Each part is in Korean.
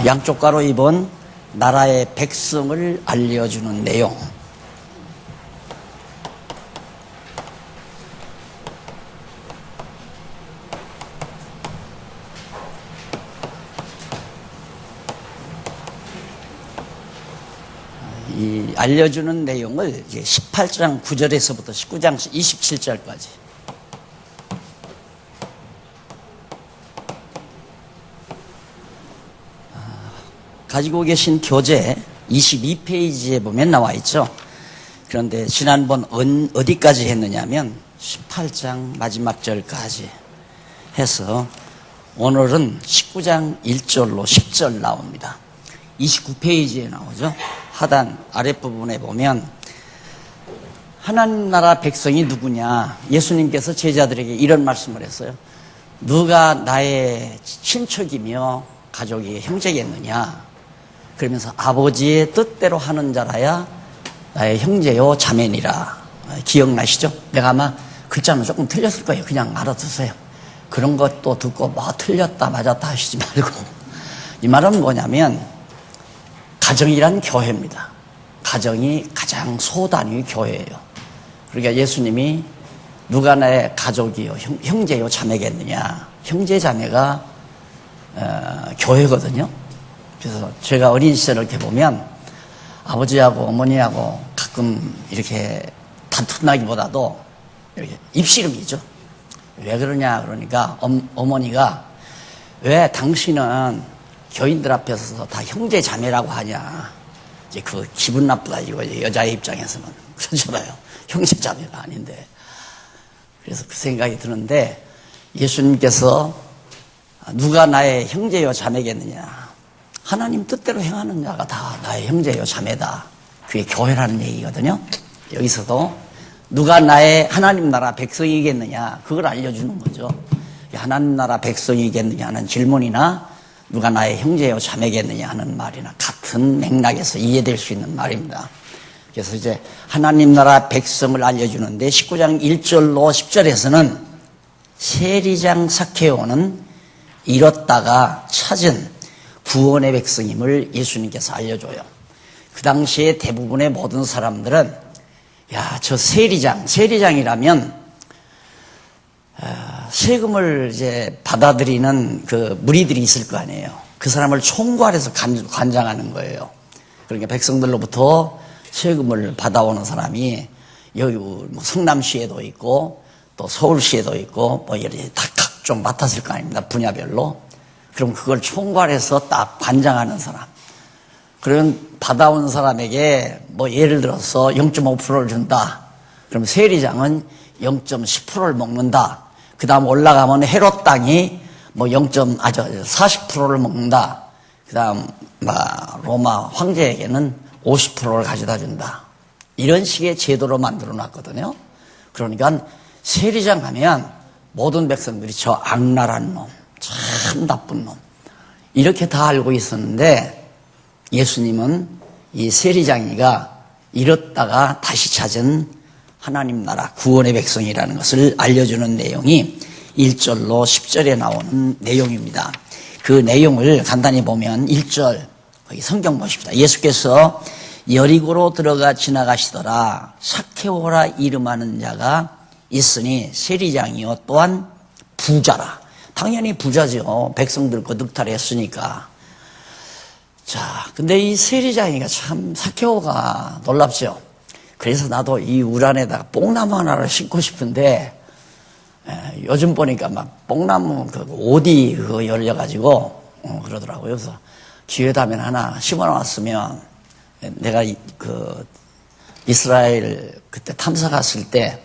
양쪽 가로 입은 나라의 백성을 알려주는 내용. 이 알려주는 내용을 이제 18장 9절에서부터 19장 27절까지 가지고 계신 교재 22페이지에 보면 나와 있죠. 그런데 지난번 어디까지 했느냐면 18장 마지막 절까지 해서 오늘은 19장 1절로 10절 나옵니다. 29페이지에 나오죠. 하단 아랫부분에 보면 하나님 나라 백성이 누구냐, 예수님께서 제자들에게 이런 말씀을 했어요. 누가 나의 친척이며 가족이 형제겠느냐, 그러면서 아버지의 뜻대로 하는 자라야 나의 형제요 자매니라. 기억나시죠? 내가 아마 글자는 조금 틀렸을 거예요. 그냥 알아두세요. 그런 것도 듣고 뭐 틀렸다 맞았다 하시지 말고, 이 말은 뭐냐면 가정이란 교회입니다. 가정이 가장 소단위 교회예요. 그러니까 예수님이 누가 나의 가족이요 형제요 자매겠느냐, 형제 자매가 교회거든요. 그래서 제가 어린 시절 이렇게 보면 아버지하고 어머니하고 가끔 이렇게 다툰다기보다도 이렇게 입씨름이죠. 왜 그러냐 그러니까 어머니가 왜 당신은 교인들 앞에서 다 형제 자매라고 하냐, 이제 그 기분 나쁘다 이거 여자의 입장에서는 그러잖아요. 형제 자매가 아닌데. 그래서 그 생각이 드는데 예수님께서 누가 나의 형제요 자매겠느냐, 하나님 뜻대로 행하는 자가 다 나의 형제요 자매다. 그게 교회라는 얘기거든요. 여기서도 누가 나의 하나님 나라 백성이겠느냐, 그걸 알려주는 거죠. 하나님 나라 백성이겠느냐는 질문이나 누가 나의 형제요 자매겠느냐 하는 말이나 같은 맥락에서 이해될 수 있는 말입니다. 그래서 이제 하나님 나라 백성을 알려주는데 19장 1절로 10절에서는 세리장 삭개오는 잃었다가 찾은 구원의 백성임을 예수님께서 알려줘요. 그 당시에 대부분의 모든 사람들은 야, 저 세리장이라면 세금을 이제 받아들이는 그 무리들이 있을 거 아니에요. 그 사람을 총괄해서 관장하는 거예요. 그러니까 백성들로부터 세금을 받아오는 사람이 여기 뭐 성남시에도 있고 또 서울시에도 있고 뭐 이렇게 다 각종 맡았을 거 아닙니까? 분야별로. 그럼 그걸 총괄해서 딱 관장하는 사람. 그러면 받아온 사람에게 뭐 예를 들어서 0.5%를 준다. 그럼 세리장은 0.10%를 먹는다. 그 다음 올라가면 헤롯 땅이 뭐 40%를 먹는다. 그 다음 로마 황제에게는 50%를 가져다 준다. 이런 식의 제도로 만들어 놨거든요. 그러니까 세리장 가면 모든 백성들이 저 악랄한 놈, 참 나쁜 놈, 이렇게 다 알고 있었는데 예수님은 이 세리장이가 잃었다가 다시 찾은 하나님 나라 구원의 백성이라는 것을 알려주는 내용이 1절로 10절에 나오는 내용입니다. 그 내용을 간단히 보면 1절, 거기 성경 보십시다. 예수께서 여리고로 들어가 지나가시더라. 삭개오라 이름하는 자가 있으니 세리장이요 또한 부자라. 당연히 부자죠. 백성들 거 늑탈했으니까. 자, 근데 이 세리장이가 참 삭개오가 놀랍죠. 그래서 나도 이 우란에다가 뽕나무 하나를 심고 싶은데 요즘 보니까 막 뽕나무 그 오디 그거 열려가지고 그러더라고요. 그래서 기회 되면 하나 심어놨으면, 내가 그 이스라엘 그때 탐사 갔을 때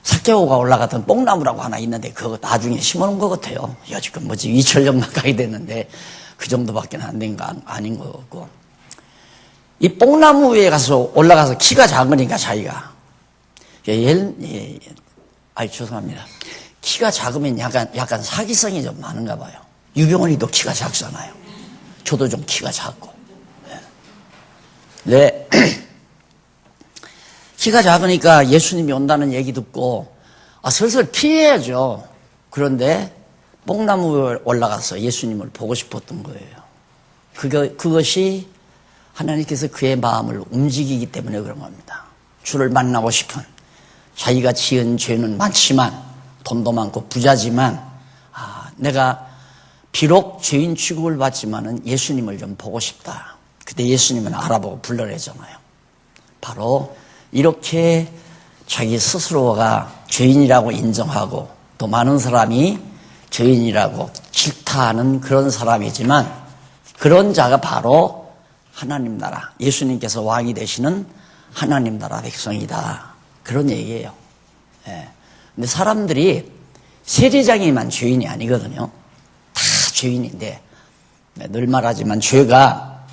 삭개오가 올라갔던 뽕나무라고 하나 있는데 그거 나중에 심어놓은 것 같아요. 여지껏 뭐지 2천년 가까이 됐는데 그 정도밖에 안 된 거 아닌 것 같고, 이 뽕나무 위에 가서 올라가서 키가 작으니까 자기가 죄송합니다. 키가 작으면 약간 사기성이 좀 많은가 봐요. 유병원이도 키가 작잖아요. 저도 좀 키가 작고. 네. 키가 작으니까 예수님이 온다는 얘기 듣고 슬슬 피해야죠. 그런데 뽕나무에 올라가서 예수님을 보고 싶었던 거예요. 그것이 하나님께서 그의 마음을 움직이기 때문에 그런 겁니다. 주를 만나고 싶은, 자기가 지은 죄는 많지만, 돈도 많고 부자지만, 내가 비록 죄인 취급을 받지만은 예수님을 좀 보고 싶다. 그때 예수님은 알아보고 불러내잖아요. 바로 이렇게 자기 스스로가 죄인이라고 인정하고 또 많은 사람이 죄인이라고 질타하는 그런 사람이지만 그런 자가 바로 하나님 나라, 예수님께서 왕이 되시는 하나님 나라 백성이다. 그런 얘기예요. 예. 근데 사람들이 세리장이만 죄인이 아니거든요. 다 죄인인데 늘 말하지만 죄가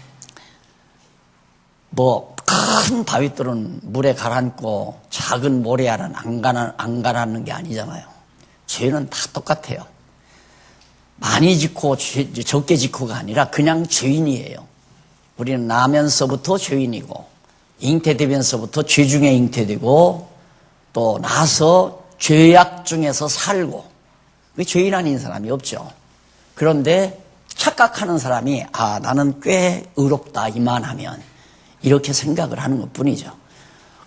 큰 바위돌은 물에 가라앉고 작은 모래알은 안 가라앉는 게 아니잖아요. 죄는 다 똑같아요. 많이 짓고 적게 짓고가 아니라 그냥 죄인이에요. 우리는 나면서부터 죄인이고 잉태되면서부터 죄 중에 잉태되고 또 나서 죄악 중에서 살고 죄인 아닌 사람이 없죠. 그런데 착각하는 사람이 나는 꽤 의롭다 이만하면 이렇게 생각을 하는 것뿐이죠.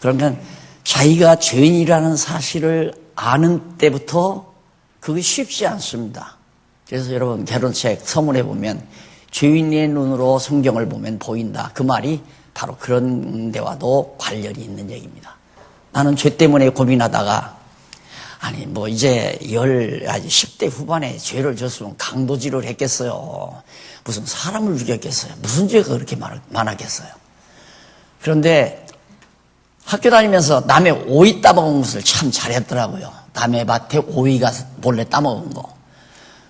그러니까 자기가 죄인이라는 사실을 아는 때부터 그게 쉽지 않습니다. 그래서 여러분 결혼책 서문에 보면 죄인의 눈으로 성경을 보면 보인다. 그 말이 바로 그런 데와도 관련이 있는 얘기입니다. 나는 죄 때문에 고민하다가 이제 10대 후반에 죄를 졌으면 강도질을 했겠어요. 무슨 사람을 죽였겠어요. 무슨 죄가 그렇게 많았겠어요. 그런데 학교 다니면서 남의 오이 따먹은 것을 참 잘했더라고요. 남의 밭에 오이 가서 몰래 따먹은 거.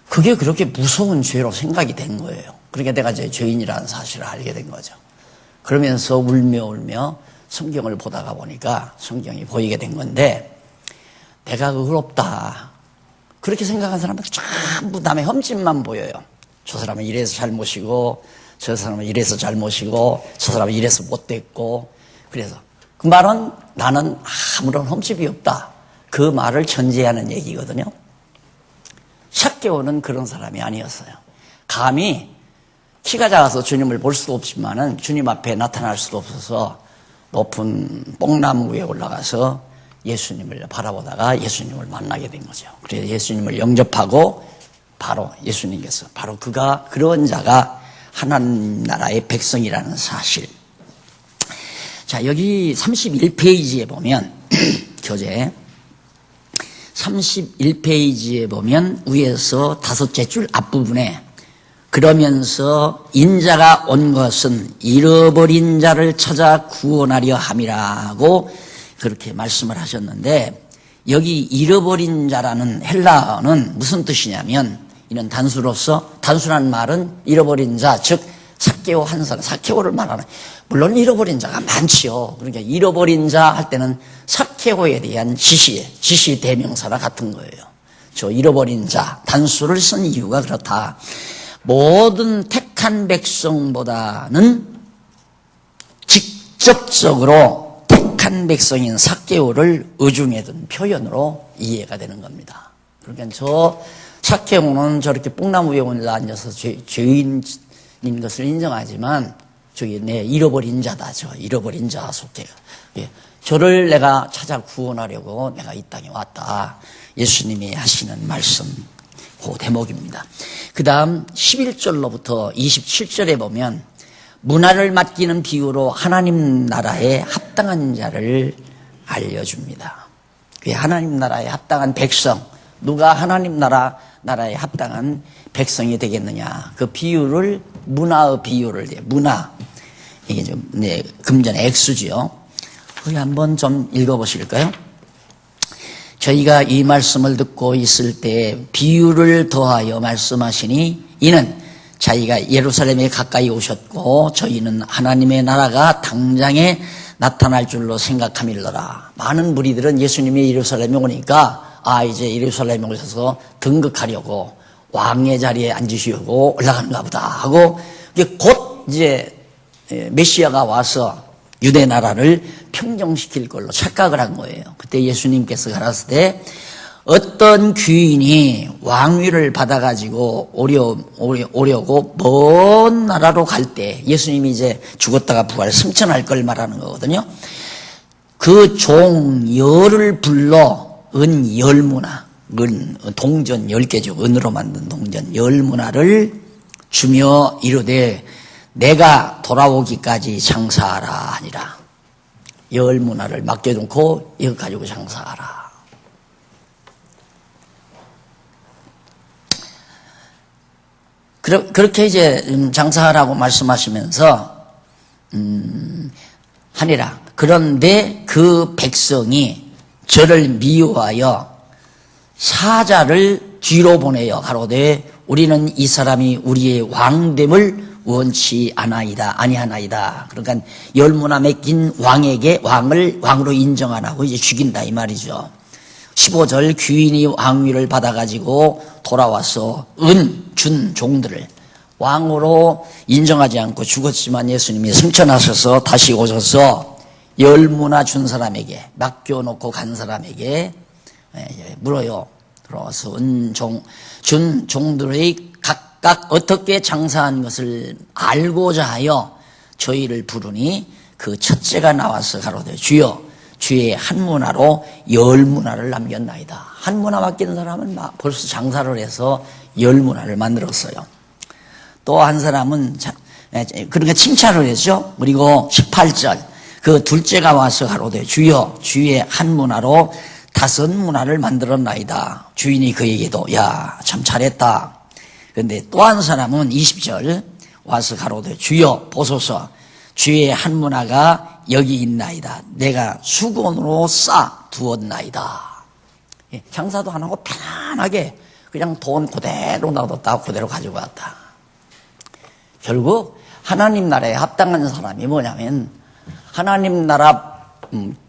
그게 그렇게 무서운 죄로 생각이 된 거예요. 그러니까 내가 이제 죄인이라는 사실을 알게 된 거죠. 그러면서 울며 성경을 보다가 보니까 성경이 보이게 된 건데 내가 의롭다. 그렇게 생각한 사람은 전부 남의 흠집만 보여요. 저 사람은 이래서 잘못이고 저 사람은 이래서 잘못이고 저 사람은 이래서 못됐고 그래서 그 말은 나는 아무런 흠집이 없다. 그 말을 전제하는 얘기거든요. 삭개오는 그런 사람이 아니었어요. 감히 키가 작아서 주님을 볼 수도 없지만은 주님 앞에 나타날 수도 없어서 높은 뽕나무 위에 올라가서 예수님을 바라보다가 예수님을 만나게 된 거죠. 그래서 예수님을 영접하고 바로 예수님께서 바로 그런 자가 하나님 나라의 백성이라는 사실. 자, 여기 31페이지에 보면 교재 31페이지에 보면 위에서 5째 줄 앞부분에 그러면서 인자가 온 것은 잃어버린 자를 찾아 구원하려 함이라고 그렇게 말씀을 하셨는데 여기 잃어버린 자라는 헬라어는 무슨 뜻이냐면 이는 단순한 말은 잃어버린 자, 즉 삭개오 한 사람, 삭개오를 말하는 물론 잃어버린 자가 많지요. 그러니까 잃어버린 자 할 때는 삭개오에 대한 지시 대명사나 같은 거예요. 저 잃어버린 자 단수를 쓴 이유가 그렇다. 모든 택한 백성보다는 직접적으로 택한 백성인 삭개오를 의중에 둔 표현으로 이해가 되는 겁니다. 그러니까 저 삭개오는 저렇게 뽕나무 위에 올라 앉아서 죄인인 것을 인정하지만 저기 내 잃어버린 자다. 저 잃어버린 자 속해. 저를 내가 찾아 구원하려고 내가 이 땅에 왔다. 예수님이 하시는 말씀 그 대목입니다. 그 다음 11절로부터 27절에 보면 문화를 맡기는 비유로 하나님 나라에 합당한 자를 알려줍니다. 그게 하나님 나라에 합당한 백성, 누가 하나님 나라에 합당한 백성이 되겠느냐. 그 비유를 문화의 비유를 문화 이게 좀 금전 액수지요. 거기 한번 좀 읽어보실까요? 저희가 이 말씀을 듣고 있을 때 비유를 더하여 말씀하시니 이는 자기가 예루살렘에 가까이 오셨고 저희는 하나님의 나라가 당장에 나타날 줄로 생각함일러라. 많은 무리들은 예수님이 예루살렘에 오니까 이제 예루살렘에 오셔서 등극하려고 왕의 자리에 앉으시려고 올라가는가 보다 하고 곧 이제 메시아가 와서 유대 나라를 평정시킬 걸로 착각을 한 거예요. 그때 예수님께서 가라사대 어떤 귀인이 왕위를 받아가지고 오려고 먼 나라로 갈 때, 예수님이 이제 죽었다가 부활 승천할 걸 말하는 거거든요. 그 종 열을 불러 은 열문화, 동전 10개죠. 은으로 만든 동전 열문화를 주며 이르되 내가 돌아오기까지 장사하라 하니라. 열문화를 맡겨놓고 이거 가지고 장사하라. 그렇게 이제 장사하라고 말씀하시면서 하니라. 그런데 그 백성이 저를 미워하여 사자를 뒤로 보내어 가로되 우리는 이 사람이 우리의 왕됨을 원치 아니하나이다. 그러니까 열문화 맡긴 왕에게 왕으로 인정 안 하고 이제 죽인다 이 말이죠. 15절 귀인이 왕위를 받아가지고 돌아와서 준 종들을 왕으로 인정하지 않고 죽었지만 예수님이 승천하셔서 다시 오셔서 열문화 준 사람에게 맡겨놓고 간 사람에게 물어요. 들어와서 준 종들의 각각 어떻게 장사한 것을 알고자 하여 저희를 부르니 그 첫째가 나와서 가로되 주여 주의 한 문화로 열문화를 남겼나이다. 한 문화 맡기는 사람은 벌써 장사를 해서 열문화를 만들었어요. 또 한 사람은 그러니까 칭찬을 했죠. 그리고 18절 그 둘째가 와서 가로되 주여 주의 한 문화로 5문화를 만들었나이다. 주인이 그에게도 야 참 잘했다. 그런데 또 한 사람은 20절 와서 가로되 주여 보소서 주의 한 문화가 여기 있나이다. 내가 수건으로 싸 두었나이다. 장사도 안 하고 편안하게 그냥 돈 그대로 놔뒀다 그대로 가지고 갔다. 결국 하나님 나라에 합당한 사람이 뭐냐면 하나님 나라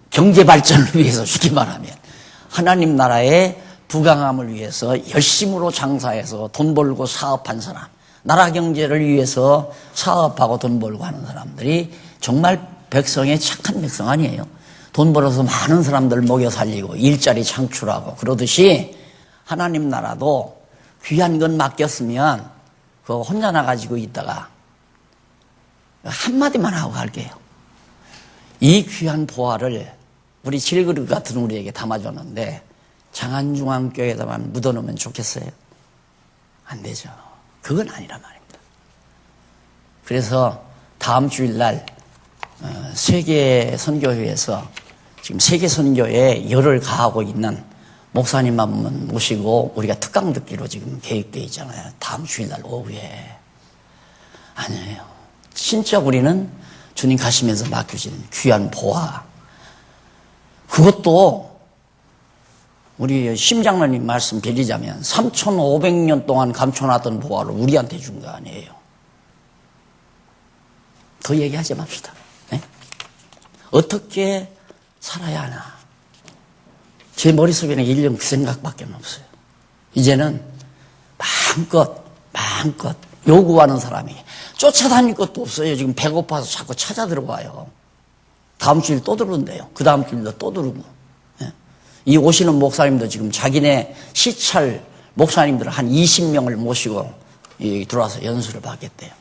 경제 발전을 위해서 쉽게 말하면 하나님 나라의 부강함을 위해서 열심으로 장사해서 돈 벌고 사업한 사람, 나라 경제를 위해서 사업하고 돈 벌고 하는 사람들이 정말 백성의 착한 백성 아니에요. 돈 벌어서 많은 사람들 먹여 살리고 일자리 창출하고 그러듯이 하나님 나라도 귀한 건 맡겼으면 그거 혼자 나가지고 있다가 한마디만 하고 갈게요. 이 귀한 보화를 우리 질그릇 같은 우리에게 담아줬는데 장안중앙교회에다만 묻어놓으면 좋겠어요? 안 되죠. 그건 아니란 말입니다. 그래서 다음 주일날 세계선교회에서 지금 세계선교에 열을 가하고 있는 목사님 한 분 모시고 우리가 특강 듣기로 지금 계획되어 있잖아요. 다음 주일날 오후에. 아니에요. 진짜 우리는 주님 가시면서 맡겨진 귀한 보화. 그것도 우리 심장로님 말씀 빌리자면 3,500년 동안 감춰놨던 보화를 우리한테 준 거 아니에요. 더 얘기하지 맙시다. 네? 어떻게 살아야 하나. 제 머릿속에는 1년 그 생각밖에 없어요. 이제는 마음껏 요구하는 사람이 쫓아다닐 것도 없어요. 지금 배고파서 자꾸 찾아 들어와요. 다음 주일 또 들어온대요. 그 다음 주일도 또 들어오고. 예? 이 오시는 목사님도 지금 자기네 시찰 목사님들 한 20명을 모시고 들어와서 연수를 받겠대요.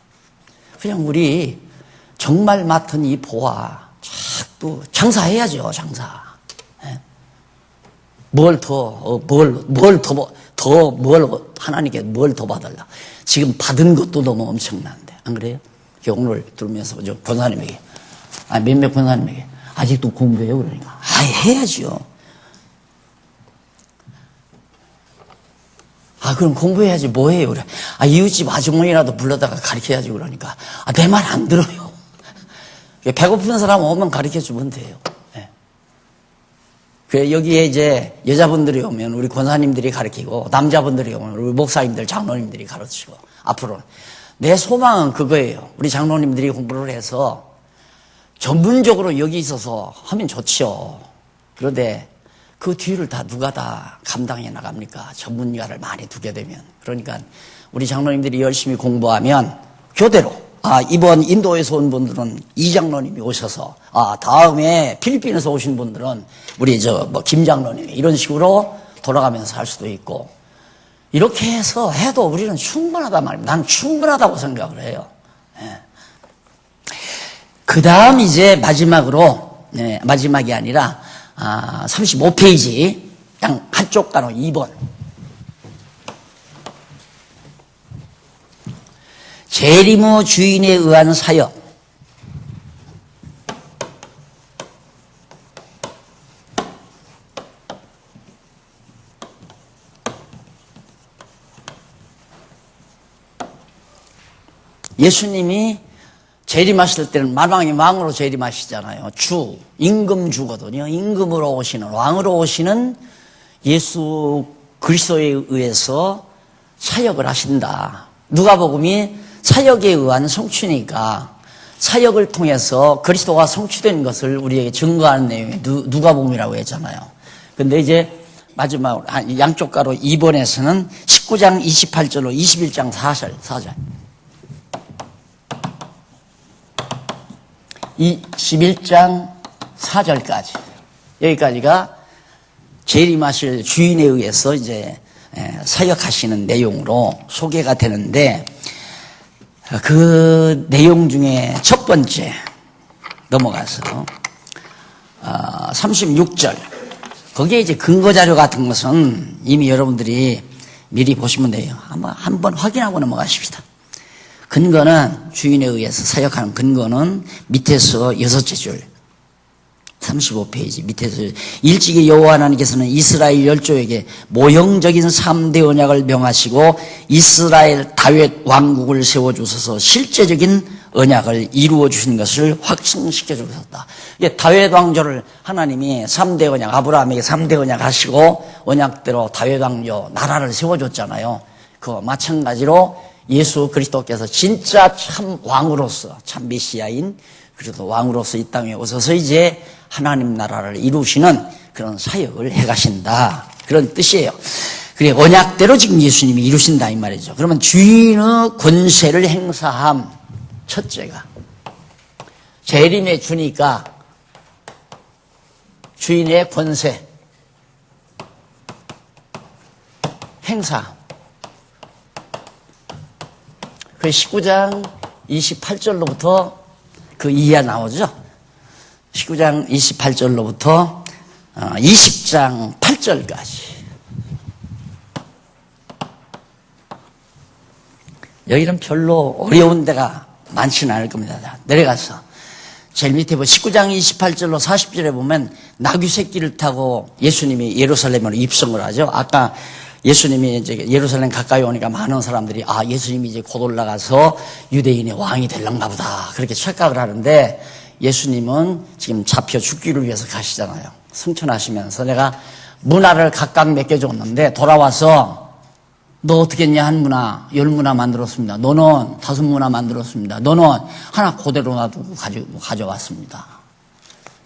그냥 우리 정말 맡은 이 보화 자꾸 장사해야죠. 장사. 예? 하나님께 뭘 더 받을라. 지금 받은 것도 너무 엄청난데 안 그래요? 오늘 들으면서 저 권사님에게 몇몇 권사님에게 아직도 공부해요 그러니까 해야죠. 그럼 공부해야지 뭐해요 그래. 이웃집 아주머니라도 불러다가 가르쳐야지 그러니까 내 말 안 들어요. 배고픈 사람 오면 가르쳐주면 돼요. 네. 여기에 이제 여자분들이 오면 우리 권사님들이 가르치고 남자분들이 오면 우리 목사님들 장로님들이 가르치고 앞으로는 내 소망은 그거예요. 우리 장로님들이 공부를 해서 전문적으로 여기 있어서 하면 좋죠. 그런데 그 뒤를 누가 다 감당해 나갑니까? 전문가를 많이 두게 되면. 그러니까 우리 장로님들이 열심히 공부하면 교대로 이번 인도에서 온 분들은 이 장로님이 오셔서 다음에 필리핀에서 오신 분들은 우리 김 장로님이 이런 식으로 돌아가면서 할 수도 있고, 이렇게 해서 해도 우리는 충분하단 말입니다. 나는 충분하다고 생각을 해요. 예. 그 다음 이제 마지막으로, 마지막이 아니라, 35페이지, 양 한쪽 가로 2번. 재림의 주인에 의한 사역. 예수님이 재림하실 때는 만왕의 왕으로 재림하시잖아요. 주, 임금주거든요. 임금으로 오시는, 왕으로 오시는 예수 그리스도에 의해서 사역을 하신다. 누가복음이 사역에 의한 성취니까 사역을 통해서 그리스도가 성취된 것을 우리에게 증거하는 내용이 누가복음이라고 했잖아요. 근데 이제 마지막 양쪽 가로 2번에서는 19장 28절로 21장 4절. 21장 4절까지. 여기까지가 재림하실 주인에 의해서 이제 사역하시는 내용으로 소개가 되는데, 그 내용 중에 첫 번째 넘어가서 36절. 거기에 이제 근거자료 같은 것은 이미 여러분들이 미리 보시면 돼요. 한번 확인하고 넘어가십시다. 근거는 주인에 의해서 사역하는 근거는 밑에서 여섯째 줄 35페이지 밑에서 일찍이 여호와 하나님께서는 이스라엘 열조에게 모형적인 3대 언약을 명하시고 이스라엘 다윗 왕국을 세워주셔서 실제적인 언약을 이루어 주신 것을 확증시켜 주셨다. 이게 다윗 왕조를 하나님이 3대 언약, 아브라함에게 3대 언약 하시고 언약대로 다윗 왕조 나라를 세워줬잖아요. 그와 마찬가지로 예수 그리스도께서 진짜 참 왕으로서, 참 메시아인 그리스도 왕으로서 이 땅에 오셔서 이제 하나님 나라를 이루시는 그런 사역을 해가신다. 그런 뜻이에요. 그래, 언약대로 지금 예수님이 이루신다 이 말이죠. 그러면 주인의 권세를 행사함. 첫째가 재림에 주니까 주인의 권세 행사. 그 19장 28절로부터 그 이해가 나오죠. 19장 28절로부터 20장 8절까지. 여기는 별로 어려운 데가 많지는 않을 겁니다. 내려가서 제일 밑에 19장 28절로 40절에 보면 나귀 새끼를 타고 예수님이 예루살렘으로 입성을 하죠. 아까 예수님이 이제 예루살렘 가까이 오니까 많은 사람들이 예수님이 이제 곧 올라가서 유대인의 왕이 될런가 보다 그렇게 착각을 하는데, 예수님은 지금 잡혀 죽기를 위해서 가시잖아요. 승천하시면서 내가 문화를 각각 몇 개 줬는데 돌아와서 너 어떻게 했냐? 한 문화, 10문화 만들었습니다. 너는 5문화 만들었습니다. 너는 하나 그대로 놔두고 가져왔습니다.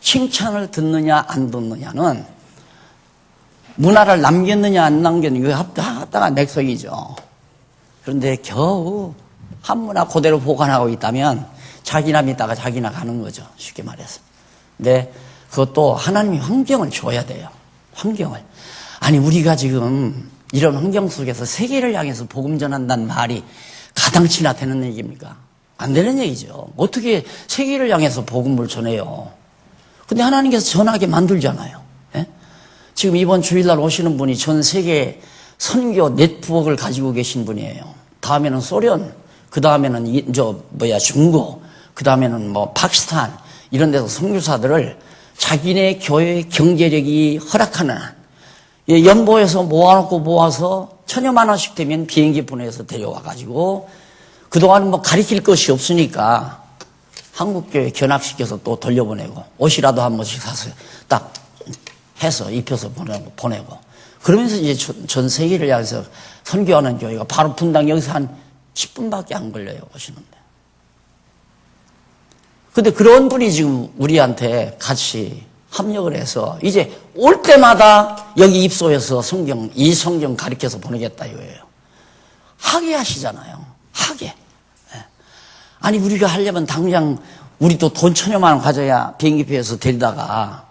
칭찬을 듣느냐 안 듣느냐는 문화를 남겼느냐 안 남겼느냐 이거 갖다가 맥석이죠. 그런데 겨우 한 문화 그대로 보관하고 있다면 자기나 믿다가 자기나 가는 거죠. 쉽게 말해서. 근데 그것도 하나님이 환경을 줘야 돼요. 환경을. 아니 우리가 지금 이런 환경 속에서 세계를 향해서 복음 전한다는 말이 가당치나 되는 얘기입니까? 안 되는 얘기죠. 어떻게 세계를 향해서 복음을 전해요? 근데 하나님께서 전하게 만들잖아요. 예? 지금 이번 주일날 오시는 분이 전 세계 선교 네트워크를 가지고 계신 분이에요. 다음에는 소련, 그 다음에는 중국, 그 다음에는 파키스탄 이런 데서 선교사들을 자기네 교회 경제력이 허락하는 연보에서 모아서 1,000여만 원씩 되면 비행기 보내서 데려와가지고 그동안 가리킬 것이 없으니까 한국교회 견학시켜서 또 돌려보내고 옷이라도 한 번씩 사서 딱 해서 입혀서 보내고 그러면서 이제 전 세계를 향해서 선교하는 교회가 바로 분당 여기서 한 10분밖에 안 걸려요. 오시는데. 근데 그런 분이 지금 우리한테 같이 합력을 해서 이제 올 때마다 여기 입소해서 이 성경 가르쳐서 보내겠다 이거예요. 하게 하시잖아요. 하게. 예. 아니 우리가 하려면 당장 우리도 돈 1,000여만 원 가져야 비행기표에서 데리다가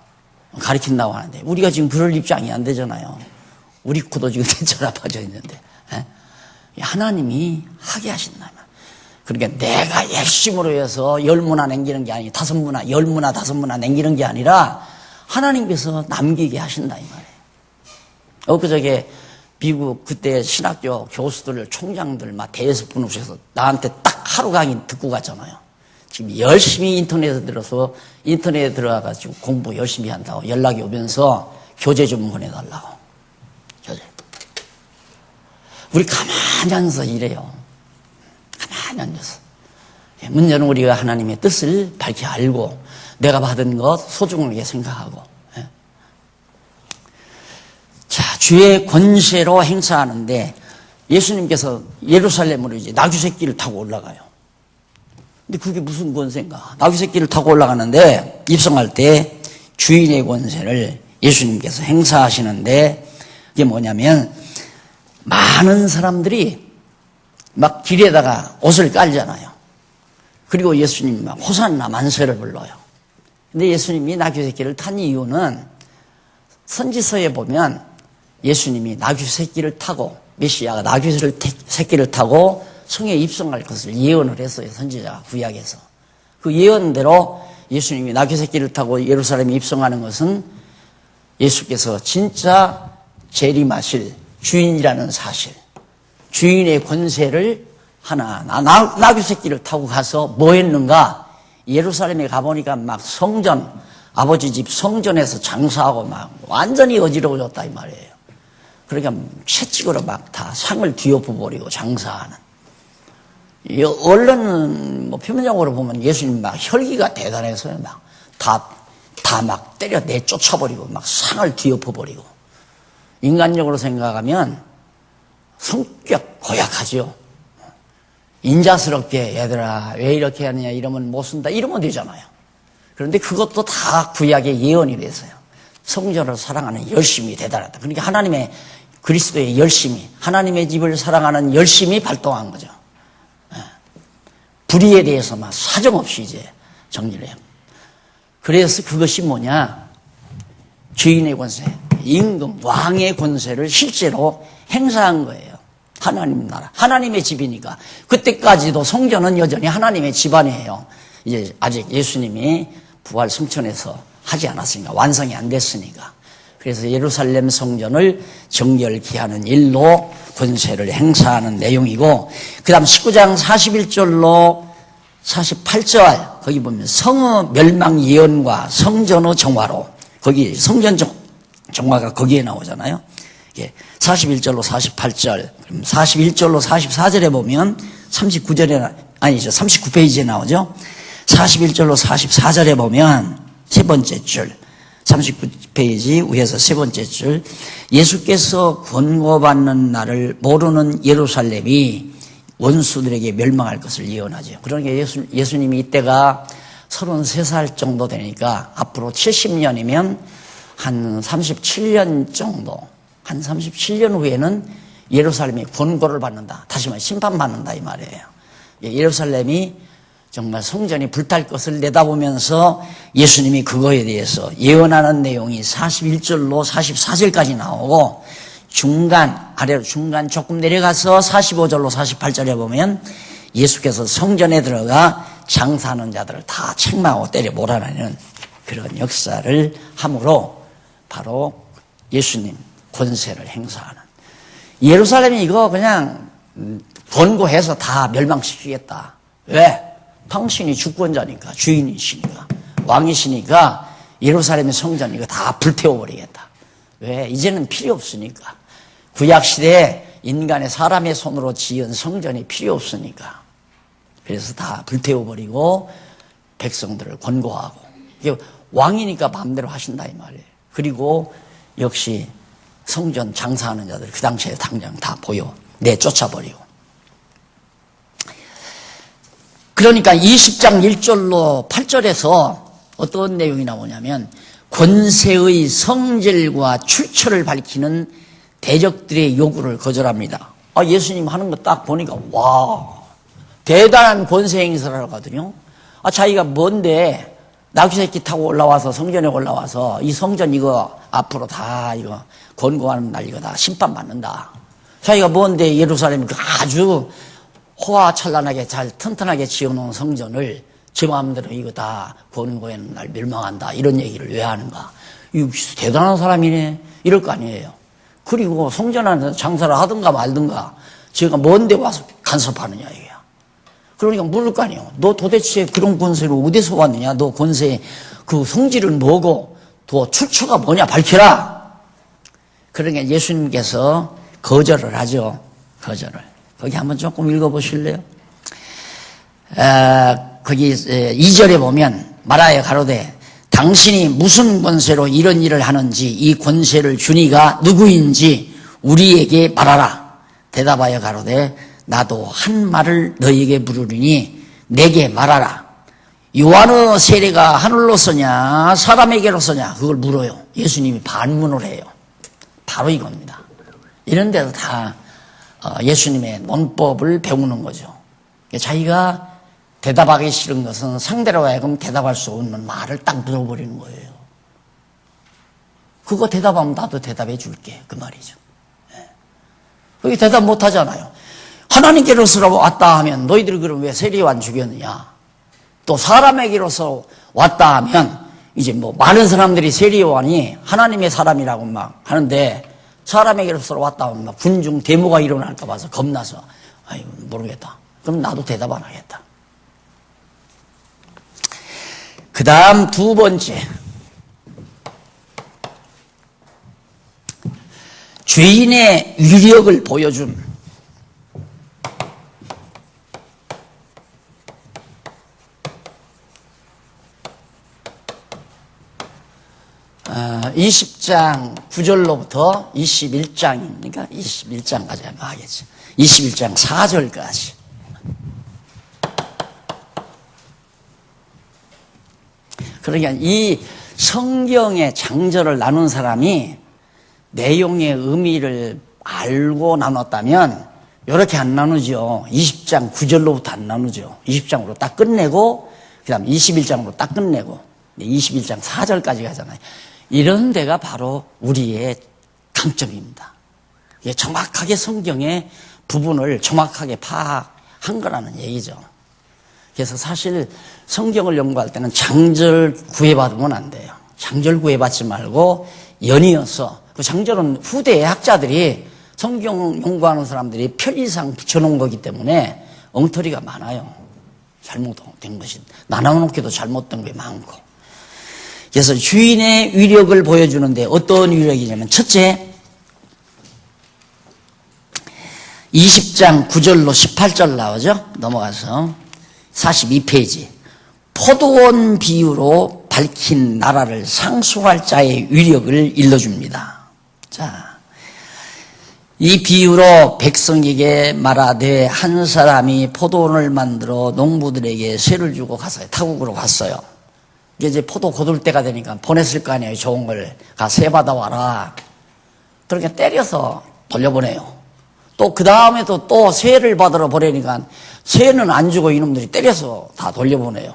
가르친다고 하는데 우리가 지금 그럴 입장이 안 되잖아요. 우리 코도 지금 대처럼 빠져 있는데, 에? 하나님이 하게 하신다. 그러니까 내가 열심으로 해서 10문화 남기는 게 아니, 5문화, 10문화, 5문화 남기는 게 아니라 하나님께서 남기게 하신다 이 말이에요. 엊그저께 미국 그때 신학교 교수들, 총장들 막 대여섯 분 오셔서 나한테 딱 하루 강의 듣고 갔잖아요. 지금 열심히 인터넷에 들어가가지고 공부 열심히 한다고 연락이 오면서 교재 좀 보내달라고. 교재. 우리 가만히 앉아서 이래요. 가만히 앉아서. 문제는 우리가 하나님의 뜻을 밝히 알고 내가 받은 것 소중하게 생각하고. 자, 주의 권세로 행사하는데 예수님께서 예루살렘으로 이제 나귀새끼를 타고 올라가요. 근데 그게 무슨 권세인가? 나귀새끼를 타고 올라가는데 입성할 때 주인의 권세를 예수님께서 행사하시는데 이게 뭐냐면 많은 사람들이 막 길에다가 옷을 깔잖아요. 그리고 예수님이 막 호산나 만세를 불러요. 근데 예수님이 나귀새끼를 탄 이유는 선지서에 보면 예수님이 나귀새끼를 타고 메시아가 나귀새끼를 타고 성에 입성할 것을 예언을 했어요. 선지자가 구약에서. 그 예언대로 예수님이 나귀새끼를 타고 예루살렘에 입성하는 것은 예수께서 진짜 재림하실 주인이라는 사실, 주인의 권세를 나귀새끼를 타고 가서 뭐 했는가? 예루살렘에 가보니까 막 성전, 아버지 집 성전에서 장사하고 막 완전히 어지러워졌다 이 말이에요. 그러니까 채찍으로 막 다 상을 뒤엎어버리고 장사하는. 원래는 뭐 표면적으로 보면 예수님 막 혈기가 대단해서요. 막 다 막 때려 내쫓아버리고 막 상을 뒤엎어버리고. 인간적으로 생각하면 성격 고약하죠. 인자스럽게 얘들아 왜 이렇게 하느냐 이러면 못 쓴다 이러면 되잖아요. 그런데 그것도 다 구약의 예언이 돼서요. 성전을 사랑하는 열심이 대단하다. 그러니까 하나님의 그리스도의 열심이, 하나님의 집을 사랑하는 열심이 발동한 거죠. 불의에 대해서만 사정없이 이제 정리를 해요. 그래서 그것이 뭐냐? 주인의 권세, 임금, 왕의 권세를 실제로 행사한 거예요. 하나님 나라, 하나님의 집이니까. 그때까지도 성전은 여전히 하나님의 집안이에요. 이제 아직 예수님이 부활 승천해서 하지 않았으니까, 완성이 안 됐으니까. 그래서 예루살렘 성전을 정결케 하는 일로 권세를 행사하는 내용이고, 그 다음 19장 41절로 48절, 거기 보면 성의 멸망 예언과 성전의 정화로, 거기 성전 정화가 거기에 나오잖아요. 41절로 48절, 그럼 41절로 44절에 보면 39페이지에 나오죠. 41절로 44절에 보면 세 번째 줄, 39페이지 위에서 세 번째 줄, 예수께서 권고받는 날을 모르는 예루살렘이 원수들에게 멸망할 것을 예언하죠. 그러니까 예수님이 이때가 33살 정도 되니까 앞으로 70년이면 한 37년 정도, 한 37년 후에는 예루살렘이 권고를 받는다. 다시 말해 심판받는다 이 말이에요. 예루살렘이 정말 성전이 불탈 것을 내다보면서 예수님이 그거에 대해서 예언하는 내용이 41절로 44절까지 나오고, 아래로 중간 조금 내려가서 45절로 48절에 보면 예수께서 성전에 들어가 장사하는 자들을 다 책망하고 때려 몰아내는 그런 역사를 함으로 바로 예수님 권세를 행사하는, 예루살렘이 이거 그냥 권고해서 다 멸망시키겠다. 왜? 당신이 주권자니까, 주인이시니까, 왕이시니까 예루살렘의 성전 이거 다 불태워버리겠다. 왜? 이제는 필요 없으니까. 구약시대에 인간의 사람의 손으로 지은 성전이 필요 없으니까. 그래서 다 불태워버리고 백성들을 권고하고. 이게 왕이니까 마음대로 하신다 이 말이에요. 그리고 역시 성전 장사하는 자들 그 당시에 당장 다 내쫓아버리고. 그러니까 20장 1절로 8절에서 어떤 내용이 나오냐면 권세의 성질과 출처를 밝히는 대적들의 요구를 거절합니다. 예수님 하는 거 딱 보니까 와, 대단한 권세 행사를 하거든요. 자기가 뭔데 낚시새끼 타고 올라와서 성전에 올라와서 이 성전 이거 앞으로 다 이거 권고하는 날 이거 다 심판 받는다. 자기가 뭔데 예루살렘 아주 호화찬란하게 잘 튼튼하게 지어놓은 성전을 제 마음대로 이거 다 권고하는 날 멸망한다. 이런 얘기를 왜 하는가. 이거 대단한 사람이네. 이럴 거 아니에요. 그리고 성전 안에서 장사를 하든가 말든가 제가 뭔데 와서 간섭하느냐 이게야. 그러니까 물을 거 아니에요. 너 도대체 그런 권세를 어디서 왔느냐. 너 권세 그 성질은 뭐고 또 출처가 뭐냐 밝혀라. 그러니까 예수님께서 거절을 하죠. 거절을. 거기 한번 조금 읽어보실래요? 거기 2절에 보면 말하여 가로되 당신이 무슨 권세로 이런 일을 하는지 이 권세를 주니가 누구인지 우리에게 말하라. 대답하여 가로되 나도 한 말을 너에게 물으리니 내게 말하라. 요한의 세례가 하늘로서냐 사람에게로서냐 그걸 물어요. 예수님이 반문을 해요. 바로 이겁니다. 이런 데서 다 예수님의 논법을 배우는 거죠. 자기가 대답하기 싫은 것은 상대로 하여금 대답할 수 없는 말을 딱 물어버리는 거예요. 그거 대답하면 나도 대답해 줄게. 그 말이죠. 그게 대답 못 하잖아요. 하나님께로서 왔다 하면 너희들 그럼 왜 세례요한 죽였느냐. 또 사람에게로서 왔다 하면 이제 뭐 많은 사람들이 세례요한이 하나님의 사람이라고 막 하는데 사람에게로서 왔다 하면 막 군중 데모가 일어날까 봐서 겁나서 아이고 모르겠다. 그럼 나도 대답 안 하겠다. 그 다음 두 번째, 죄인의 위력을 보여준 20장 9절로부터 21장이니까 21장까지 한번 하겠지. 21장 4절까지. 그러니까 이 성경의 장절을 나눈 사람이 내용의 의미를 알고 나눴다면 이렇게 안 나누죠. 20장 9절로부터 안 나누죠. 20장으로 딱 끝내고 그 다음 21장으로 딱 끝내고 21장 4절까지 가잖아요. 이런 데가 바로 우리의 강점입니다. 이게 정확하게 성경의 부분을 정확하게 파악한 거라는 얘기죠. 그래서 사실 성경을 연구할 때는 장절 구애받으면 안 돼요. 장절 구애받지 말고 연이어서, 그 장절은 후대의 학자들이 성경 연구하는 사람들이 편의상 붙여놓은 거기 때문에 엉터리가 많아요. 잘못된 것이. 나눠놓기도 잘못된 게 많고. 그래서 주인의 위력을 보여주는데 어떤 위력이냐면, 첫째, 20장 9절로 18절 나오죠? 넘어가서 42페이지. 포도원 비유로 밝힌 나라를 상속할 자의 위력을 일러줍니다. 자, 이 비유로 백성에게 말하되 한 사람이 포도원을 만들어 농부들에게 세를 주고 갔어요. 타국으로 갔어요. 이제 포도 거둘 때가 되니까 보냈을 거 아니에요. 좋은 걸. 가 세 받아와라. 그렇게 때려서 돌려보내요. 또 그 다음에도 또 세를 받으러 보내니까 세는 안 주고 이놈들이 때려서 다 돌려보내요.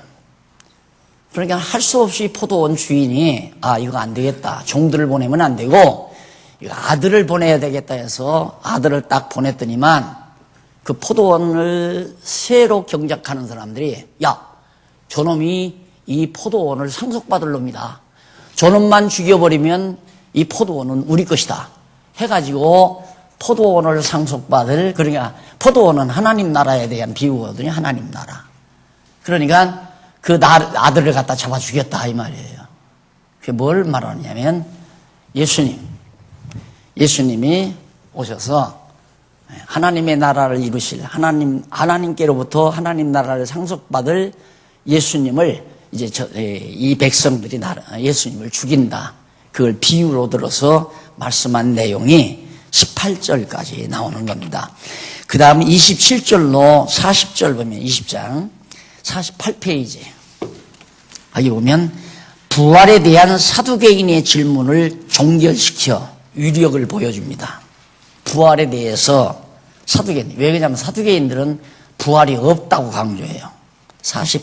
그러니까 할 수 없이 포도원 주인이 이거 안 되겠다. 종들을 보내면 안 되고 이거 아들을 보내야 되겠다 해서 아들을 딱 보냈더니만 그 포도원을 새로 경작하는 사람들이 저놈이 이 포도원을 상속받을 놈이다. 저놈만 죽여버리면 이 포도원은 우리 것이다. 해가지고 포도원을 상속받을, 그러니까 포도원은 하나님 나라에 대한 비유거든요. 하나님 나라. 그러니까 그 아들을 갖다 잡아 죽였다 이 말이에요. 그게 뭘 말하냐면 예수님이 오셔서 하나님의 나라를 이루실 하나님께로부터 하나님 나라를 상속받을 예수님을 이제 이 백성들이 예수님을 죽인다. 그걸 비유로 들어서 말씀한 내용이 18절까지 나오는 겁니다. 그 다음 27절로 40절 보면 20장 48페이지. 여기 보면 부활에 대한 사두개인의 질문을 종결시켜 위력을 보여줍니다. 부활에 대해서 사두개인. 왜 그러냐면 사두개인들은 부활이 없다고 강조해요. 46페이지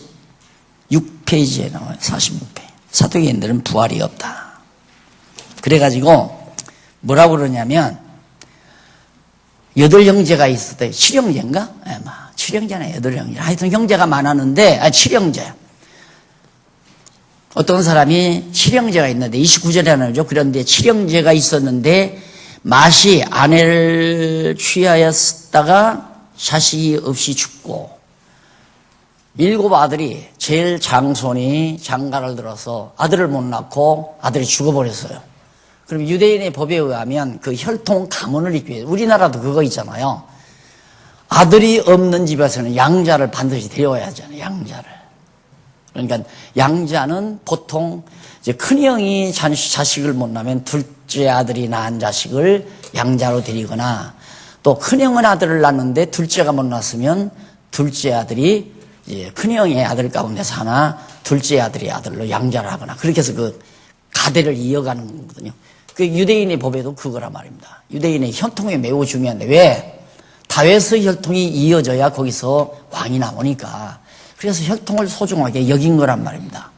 46페이지에 나와요. 46페이지. 사두개인들은 부활이 없다. 그래가지고 뭐라고 그러냐면 8형제가 있었대. 7형제인가? 예, 7형제나 8형제. 하여튼 형제가 많았는데, 7형제. 어떤 사람이 7형제가 있는데, 29절에 나오죠. 그런데 7형제가 있었는데, 맏이 아내를 취하였다가 자식이 없이 죽고, 7 아들이 제일 장손이 장가를 들어서 아들을 못 낳고 아들이 죽어버렸어요. 그럼 유대인의 법에 의하면 그 혈통 가문을 잇기 위해, 우리나라도 그거 있잖아요. 아들이 없는 집에서는 양자를 반드시 데려와야 하잖아요. 양자를. 그러니까 양자는 보통 이제 큰형이 자식을 못 낳으면 둘째 아들이 낳은 자식을 양자로 데리거나, 또 큰형은 아들을 낳는데 둘째가 못 낳았으면 둘째 아들이 이제 큰형의 아들 가운데서 하나, 둘째 아들이 아들로 양자를 하거나, 그렇게 해서 그 가대를 이어가는 거거든요. 그 유대인의 법에도 그거란 말입니다. 유대인의 혈통이 매우 중요한데, 왜? 다윗의 혈통이 이어져야 거기서 왕이 나오니까. 그래서 혈통을 소중하게 여긴 거란 말입니다.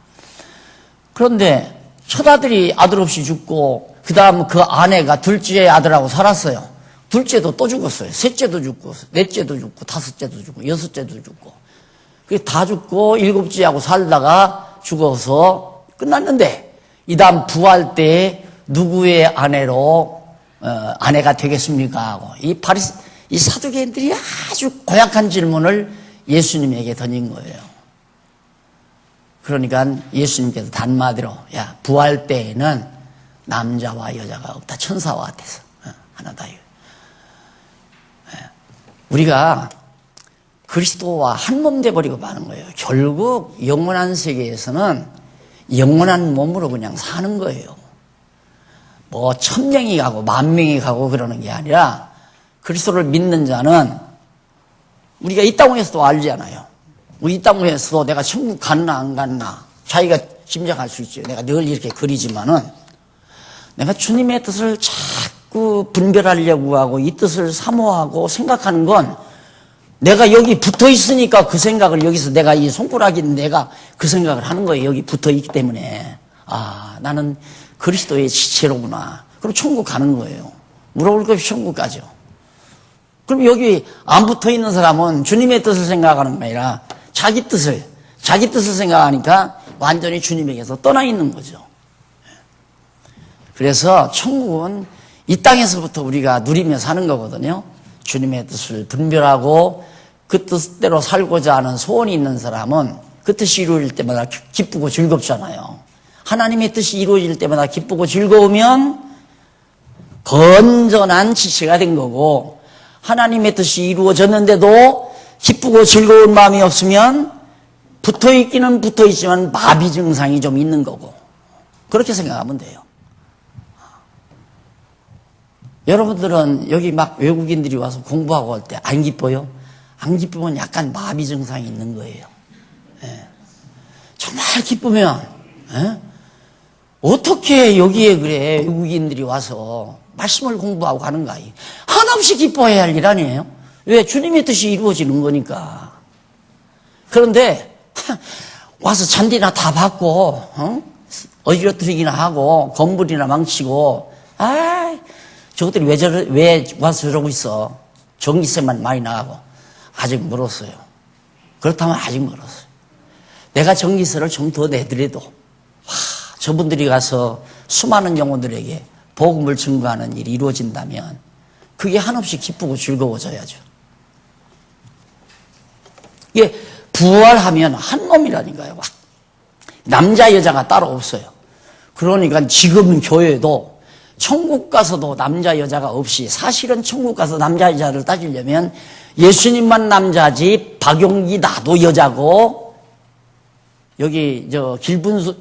그런데 첫 아들이 아들 없이 죽고, 그 다음 그 아내가 둘째 아들하고 살았어요. 둘째도 또 죽었어요. 셋째도 죽고, 넷째도 죽고, 다섯째도 죽고, 여섯째도 죽고. 그게 다 죽고 7째하고 살다가 죽어서 끝났는데, 이 다음 부활 때 누구의 아내가 되겠습니까? 하고 이 사두개인들이 아주 고약한 질문을 예수님에게 던진 거예요. 그러니까 예수님께서 단마디로, 야, 부활 때에는 남자와 여자가 없다. 천사와 같아서 하나다. 우리가 그리스도와 한 몸 돼버리고 마는 거예요. 결국 영원한 세계에서는 영원한 몸으로 그냥 사는 거예요. 뭐 1000명이 가고 10,000명이 가고 그러는 게 아니라, 그리스도를 믿는 자는 우리가 이 땅에서도 알잖아요. 이 땅에서도 내가 천국 갔나 안 갔나 자기가 짐작할 수 있죠. 내가 늘 이렇게 그리지만은, 내가 주님의 뜻을 자꾸 분별하려고 하고 이 뜻을 사모하고 생각하는 건, 내가 여기 붙어 있으니까 그 생각을, 여기서 내가 이 손가락인 내가 그 생각을 하는 거예요. 여기 붙어 있기 때문에. 아, 나는 그리스도의 지체로구나. 그럼 천국 가는 거예요. 물어볼 것 없이 천국 가죠. 그럼 여기 안 붙어 있는 사람은 주님의 뜻을 생각하는 게 아니라 자기 뜻을 생각하니까 완전히 주님에게서 떠나 있는 거죠. 그래서 천국은 이 땅에서부터 우리가 누리며 사는 거거든요. 주님의 뜻을 분별하고 그 뜻대로 살고자 하는 소원이 있는 사람은 그 뜻이 이루어질 때마다 기쁘고 즐겁잖아요. 하나님의 뜻이 이루어질 때마다 기쁘고 즐거우면 건전한 지체가 된 거고, 하나님의 뜻이 이루어졌는데도 기쁘고 즐거운 마음이 없으면 붙어있기는 붙어있지만 마비 증상이 좀 있는 거고, 그렇게 생각하면 돼요. 여러분들은 여기 막 외국인들이 와서 공부하고 할 때 안 기뻐요? 안 기쁘면 약간 마비 증상이 있는 거예요. 예. 정말 기쁘면, 예? 어떻게 여기에 그래 외국인들이 와서 말씀을 공부하고 가는가? 한없이 기뻐해야 할 일 아니에요? 왜? 주님의 뜻이 이루어지는 거니까. 그런데 와서 잔디나 다 받고 어지러뜨리기나 하고 건물이나 망치고, 저것들이 왜 와서 저러고 있어? 전기세만 많이 나가고. 아직 멀었어요. 그렇다면 아직 멀었어요. 내가 전기세를 좀 더 내더라도, 저분들이 가서 수많은 영혼들에게 복음을 증거하는 일이 이루어진다면 그게 한없이 기쁘고 즐거워져야죠. 이게 부활하면 한 몸이라니까요. 남자 여자가 따로 없어요. 그러니까 지금 교회도 천국 가서도 남자 여자가 없이, 사실은 천국 가서 남자 여자를 따지려면 예수님만 남자지 박용기 나도 여자고, 여기 길분수